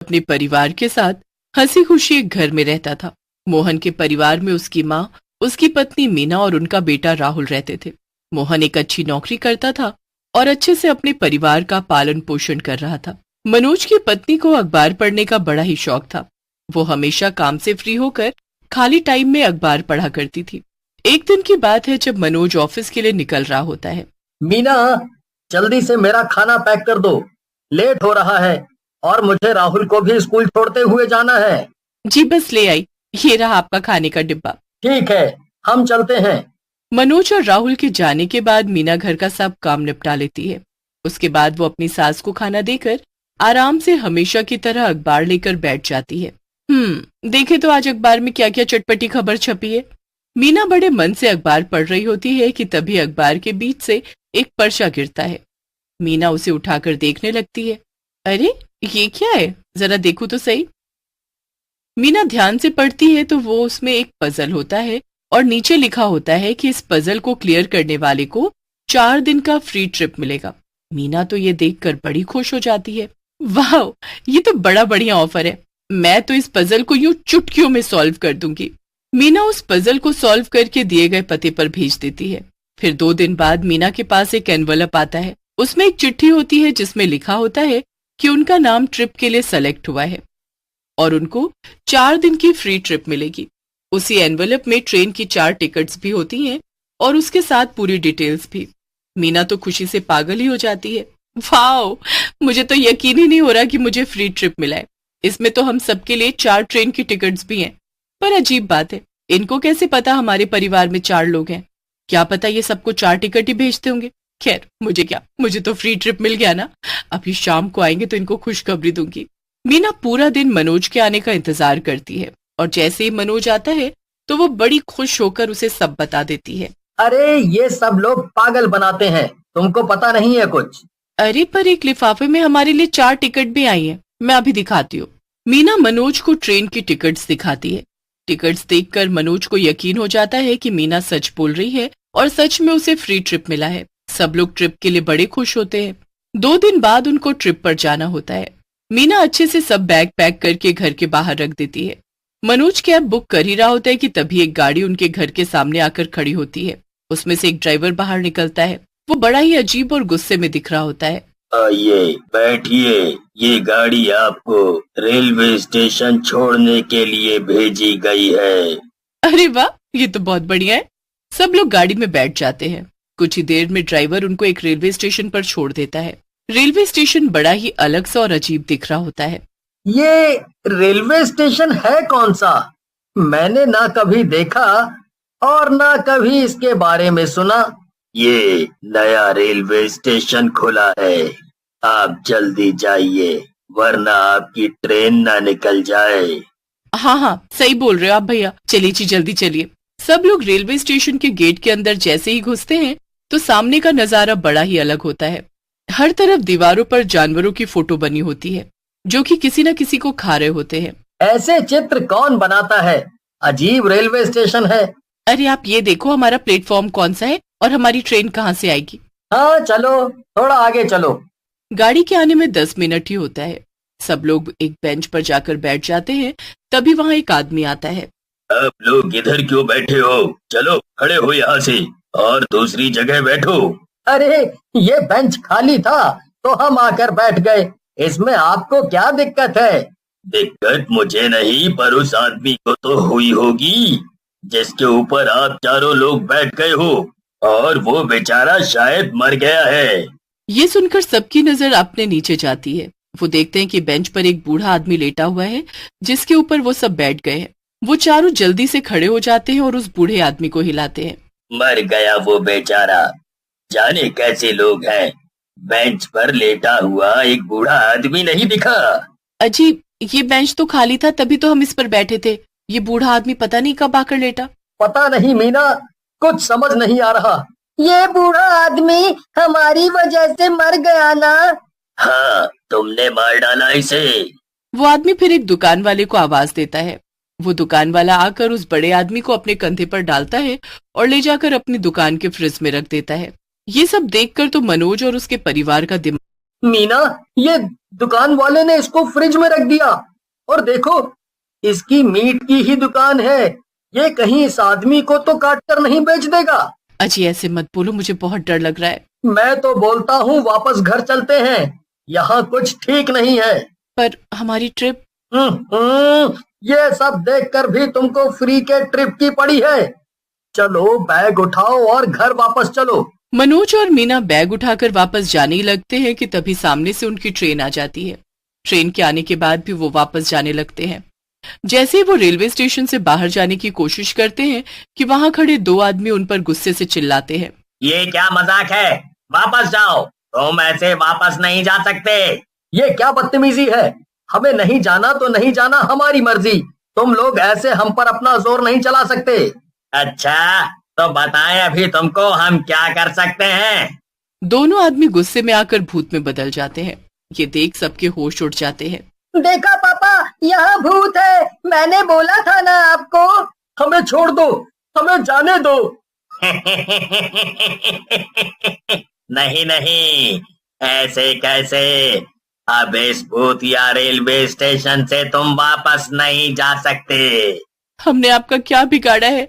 अपने परिवार के साथ हंसी खुशी एक घर में रहता था। मोहन के परिवार में उसकी माँ, उसकी पत्नी मीना और उनका बेटा राहुल रहते थे। मोहन एक अच्छी नौकरी करता था और अच्छे से अपने परिवार का पालन पोषण कर रहा था। मनोज की पत्नी को अखबार पढ़ने का बड़ा ही शौक था। वो हमेशा काम से फ्री होकर खाली टाइम में अखबार पढ़ा करती थी। एक दिन की बात है जब मनोज ऑफिस के लिए निकल रहा होता है। मीना, जल्दी से मेरा खाना पैक कर दो, लेट हो रहा है और मुझे राहुल को भी स्कूल छोड़ते हुए जाना है। जी बस ले आई, ये रहा आपका खाने का डिब्बा। ठीक है, हम चलते हैं। मनोज और राहुल के जाने के बाद मीना घर का सब काम निपटा लेती है। उसके बाद वो अपनी सास को खाना देकर आराम से हमेशा की तरह अखबार लेकर बैठ जाती है। देखे तो आज अखबार में क्या क्या चटपटी खबर छपी है। मीना बड़े मन से अखबार पढ़ रही होती है कि तभी अखबार के बीच से एक पर्चा गिरता है। मीना उसे उठाकर देखने लगती है। अरे ये क्या है, जरा देखूं तो सही। मीना ध्यान से पढ़ती है तो वो उसमें एक पजल होता है और नीचे लिखा होता है कि इस पजल को क्लियर करने वाले को 4 दिन का फ्री ट्रिप मिलेगा। मीना तो ये देखकर बड़ी खुश हो जाती है। वाह, ये तो बड़ा बढ़िया ऑफर है, मैं तो इस पजल को यूं चुटकियों में सॉल्व कर दूंगी। मीना उस पजल को सॉल्व करके दिए गए पते पर भेज देती है। फिर 2 दिन बाद मीना के पास एक एनवलप आता है। उसमें एक चिट्ठी होती है जिसमें लिखा होता है कि उनका नाम ट्रिप के लिए सेलेक्ट हुआ है और उनको 4 दिन की फ्री ट्रिप मिलेगी। उसी एनवलप में ट्रेन की 4 टिकट्स भी होती हैं और उसके साथ पूरी डिटेल्स भी। मीना तो खुशी से पागल ही हो जाती है। वाओ, मुझे तो यकीन ही नहीं हो रहा कि मुझे फ्री ट्रिप मिला है। इसमें तो हम सबके लिए 4 ट्रेन की टिकट्स भी हैं। पर अजीब बात है, इनको कैसे पता हमारे परिवार में 4 लोग हैं? क्या पता ये सबको 4 टिकट ही भेजते होंगे। खैर मुझे क्या, मुझे तो फ्री ट्रिप मिल गया ना। अभी शाम को आएंगे तो इनको खुशखबरी दूंगी। मीना पूरा दिन मनोज के आने का इंतजार करती है और जैसे ही मनोज आता है तो वो बड़ी खुश होकर उसे सब बता देती है। अरे ये सब लोग पागल बनाते हैं, तुमको पता नहीं है कुछ? अरे पर एक लिफाफे में हमारे लिए 4 टिकट भी आई हैं, मैं अभी दिखाती हूँ। मीना मनोज को ट्रेन की टिकट्स दिखाती है। टिकट्स देखकर मनोज को यकीन हो जाता है कि मीना सच बोल रही है और सच में उसे फ्री ट्रिप मिला है। सब लोग ट्रिप के लिए बड़े खुश होते हैं। 2 दिन बाद उनको ट्रिप पर जाना होता है। मीना अच्छे से सब बैग पैक करके घर के बाहर रख देती है। मनोज कैब बुक कर ही रहा होता है कि तभी एक गाड़ी उनके घर के सामने आकर खड़ी होती है। उसमें से एक ड्राइवर बाहर निकलता है। वो बड़ा ही अजीब और गुस्से में दिख रहा होता है। आइए बैठिए, ये गाड़ी आपको रेलवे स्टेशन छोड़ने के लिए भेजी गई है। अरे वाह, ये तो बहुत बढ़िया है। सब लोग गाड़ी में बैठ जाते हैं। कुछ ही देर में ड्राइवर उनको एक रेलवे स्टेशन पर छोड़ देता है। रेलवे स्टेशन बड़ा ही अलग सा और अजीब दिख रहा होता है। ये रेलवे स्टेशन है कौन सा? मैंने ना कभी देखा और ना कभी इसके बारे में सुना। ये नया रेलवे स्टेशन खुला है, आप जल्दी जाइए वरना आपकी ट्रेन ना निकल जाए। हाँ, सही बोल रहे हो आप भैया, चलिए जी जल्दी चलिए। सब लोग रेलवे स्टेशन के गेट के अंदर जैसे ही घुसते हैं तो सामने का नजारा बड़ा ही अलग होता है। हर तरफ दीवारों पर जानवरों की फोटो बनी होती है जो कि किसी न किसी को खा रहे होते हैं। ऐसे चित्र कौन बनाता है? अजीब रेलवे स्टेशन है। अरे आप ये देखो, हमारा प्लेटफॉर्म कौन सा है और हमारी ट्रेन कहाँ से आएगी। हाँ चलो, थोड़ा आगे चलो। गाड़ी के आने में 10 मिनट ही होता है। सब लोग एक बेंच पर जाकर बैठ जाते हैं। तभी वहाँ एक आदमी आता है। आप लोग इधर क्यों बैठे हो? चलो खड़े हो यहाँ से और दूसरी जगह बैठो। अरे ये बेंच खाली था तो हम आकर बैठ गए, इसमें आपको क्या दिक्कत है? दिक्कत मुझे नहीं पर उस आदमी को तो हुई होगी जिसके ऊपर आप चारों लोग बैठ गए हो, और वो बेचारा शायद मर गया है। ये सुनकर सबकी नजर अपने नीचे जाती है। वो देखते हैं कि बेंच पर एक बूढ़ा आदमी लेटा हुआ है जिसके ऊपर वो सब बैठ गए हैं। वो चारों जल्दी से खड़े हो जाते हैं और उस बूढ़े आदमी को हिलाते हैं। मर गया वो बेचारा, जाने कैसे लोग हैं, बेंच पर लेटा हुआ एक बूढ़ा आदमी नहीं दिखा? अजीब, ये बेंच तो खाली था तभी तो हम इस पर बैठे थे। ये बूढ़ा आदमी पता नहीं कब आकर लेटा। पता नहीं मीना, कुछ समझ नहीं आ रहा। ये बूढ़ा आदमी हमारी वजह से मर गया ना? हाँ, तुमने मार डाला इसे। वो आदमी फिर एक दुकान वाले को आवाज देता है। वो दुकान वाला आकर उस बड़े आदमी को अपने कंधे पर डालता है और ले जाकर अपनी दुकान के फ्रिज में रख देता है। ये सब देखकर तो मनोज और उसके परिवार का दिमाग मीना, ये दुकान वाले ने इसको फ्रिज में रख दिया और देखो, इसकी मीट की ही दुकान है। ये कहीं इस आदमी को तो काट कर नहीं बेच देगा। अजी ऐसे मत बोलो, मुझे बहुत डर लग रहा है। मैं तो बोलता हूँ वापस घर चलते हैं, यहाँ कुछ ठीक नहीं है। पर हमारी ट्रिप? ये सब देखकर भी तुमको फ्री के ट्रिप की पड़ी है। चलो बैग उठाओ और घर वापस चलो। मनोज और मीना बैग उठाकर वापस जाने ही लगते हैं कि तभी सामने से उनकी ट्रेन आ जाती है। ट्रेन के आने के बाद भी वो वापस जाने लगते हैं। जैसे ही वो रेलवे स्टेशन से बाहर जाने की कोशिश करते हैं कि वहां खड़े दो आदमी उन पर गुस्से से चिल्लाते हैं। ये क्या मजाक है, वापस जाओ, तुम ऐसे वापस नहीं जा सकते। ये क्या बदतमीजी है, हमें नहीं जाना तो नहीं जाना, हमारी मर्जी। तुम लोग ऐसे हम पर अपना जोर नहीं चला सकते। अच्छा तो बताएं अभी तुमको हम क्या कर सकते हैं। दोनों आदमी गुस्से में आकर भूत में बदल जाते हैं। ये देख सबके होश उड़ जाते हैं। देखा पापा, यहाँ भूत है, मैंने बोला था ना आपको। हमें छोड़ दो, हमें जाने दो। नहीं नहीं, ऐसे कैसे, अब इस भूतिया रेलवे स्टेशन से तुम वापस नहीं जा सकते। हमने आपका क्या बिगाड़ा है,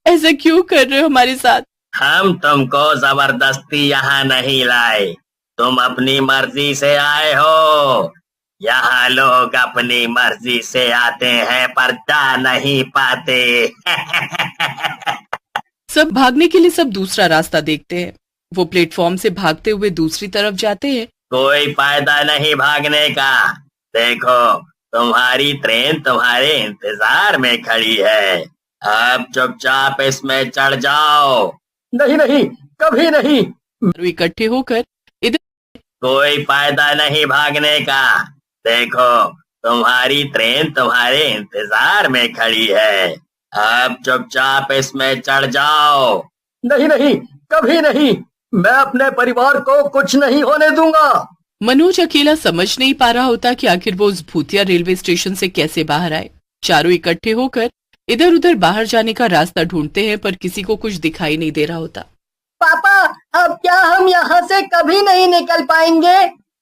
ऐसा क्यों कर रहे हो हमारे साथ? हम तुमको जबरदस्ती यहाँ नहीं लाए, तुम अपनी मर्जी से आए हो। यहाँ लोग अपनी मर्जी से आते हैं पर जा नहीं पाते। सब भागने के लिए सब दूसरा रास्ता देखते हैं। वो प्लेटफॉर्म से भागते हुए दूसरी तरफ जाते हैं। कोई फायदा नहीं भागने का, देखो तुम्हारी ट्रेन तुम्हारे इंतजार में खड़ी है, अब चुपचाप इसमें चढ़ जाओ। नहीं नहीं, कभी नहीं। इकट्ठे होकर इधर। कोई फायदा नहीं भागने का, देखो तुम्हारी ट्रेन तुम्हारे इंतजार में खड़ी है, अब चुपचाप इसमें चढ़ जाओ। नहीं नहीं, कभी नहीं, मैं अपने परिवार को कुछ नहीं होने दूंगा। मनोज अकेला समझ नहीं पा रहा होता कि आखिर वो उस भूतिया रेलवे स्टेशन से कैसे बाहर आए। चारों इकट्ठे होकर इधर उधर बाहर जाने का रास्ता ढूंढते हैं पर किसी को कुछ दिखाई नहीं दे रहा होता। पापा, अब क्या हम यहाँ से कभी नहीं निकल पाएंगे?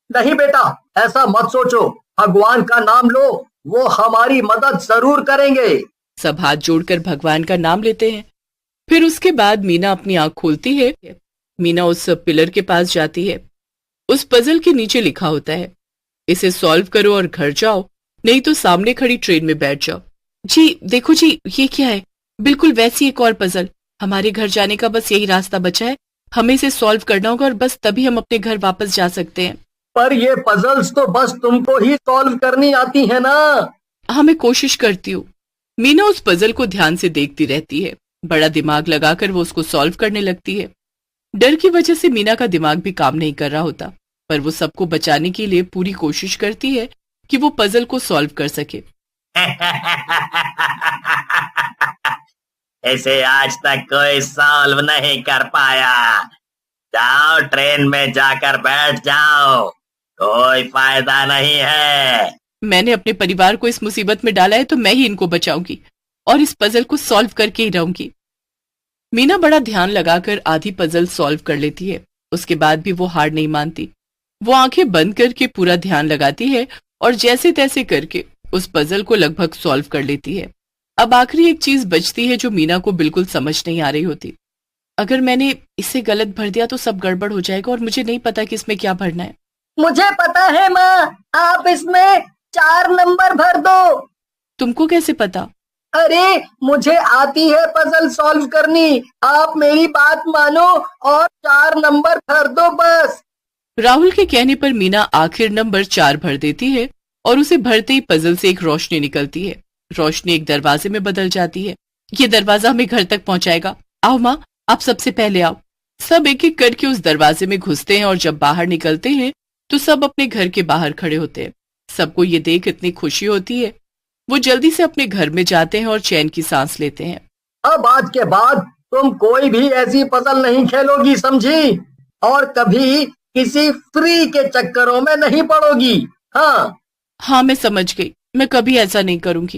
नहीं बेटा, ऐसा मत सोचो, भगवान का नाम लो, वो हमारी मदद जरूर करेंगे। सब हाथ जोड़कर भगवान का नाम लेते हैं। फिर उसके बाद मीना अपनी आंख खोलती है। मीना उस पिलर के पास जाती है। उस पजल के नीचे लिखा होता है, इसे सॉल्व करो और घर जाओ, नहीं तो सामने खड़ी ट्रेन में बैठ जाओ। जी देखो जी, ये क्या है? बिल्कुल वैसी एक और पजल। हमारे घर जाने का बस यही रास्ता बचा है, हमें इसे सॉल्व करना होगा और बस तभी हम अपने घर वापस जा सकते हैं। पर ये पजल्स तो बस तुमको ही सॉल्व करनी आती है ना। हाँ, मैं कोशिश करती हूँ। मीना उस पजल को ध्यान से देखती रहती है। बड़ा दिमाग लगाकर वो उसको सॉल्व करने लगती है। डर की वजह से मीना का दिमाग भी काम नहीं कर रहा होता, पर वो सबको बचाने के लिए पूरी कोशिश करती है कि वो पजल को सॉल्व कर सके। इसे आज तक कोई सॉल्व नहीं कर पाया, जाओ ट्रेन में जाकर बैठ जाओ, कोई फायदा नहीं है। मैंने अपने परिवार को इस मुसीबत में डाला है तो मैं ही इनको बचाऊंगी और इस पजल को सॉल्व करके ही रहूंगी। मीना बड़ा ध्यान लगाकर आधी पजल सॉल्व कर लेती है। उसके बाद भी वो हार नहीं मानती। वो आंखें बंद करके पूरा ध्यान लगाती है और जैसे तैसे करके उस पजल को लगभग सॉल्व कर लेती है। अब आखिरी एक चीज बचती है जो मीना को बिल्कुल समझ नहीं आ रही होती। अगर मैंने इसे गलत भर दिया तो सब गड़बड़ हो जाएगा और मुझे नहीं पता कि इसमें क्या भरना है। मुझे पता है माँ, आप इसमें 4 नंबर भर दो। तुमको कैसे पता? अरे मुझे आती है पजल सॉल्व करनी, आप मेरी बात मानो और 4 नंबर भर दो बस। राहुल के कहने पर मीना आखिर नंबर 4 भर देती है और उसे भरते ही पजल से एक रोशनी निकलती है। रोशनी एक दरवाजे में बदल जाती है। ये दरवाजा हमें घर तक पहुंचाएगा। आओ माँ, आप सबसे पहले आओ। सब एक एक करके उस दरवाजे में घुसते हैं और जब बाहर निकलते हैं तो सब अपने घर के बाहर खड़े होते हैं। सबको ये देख इतनी खुशी होती है, वो जल्दी से अपने घर में जाते हैं और चैन की सांस लेते हैं। अब आज के बाद तुम कोई भी ऐसी पजल नहीं खेलोगी, समझी? और कभी किसी फ्री के चक्करों में नहीं पड़ोगी। हाँ हाँ, मैं समझ गई, मैं कभी ऐसा नहीं करूंगी।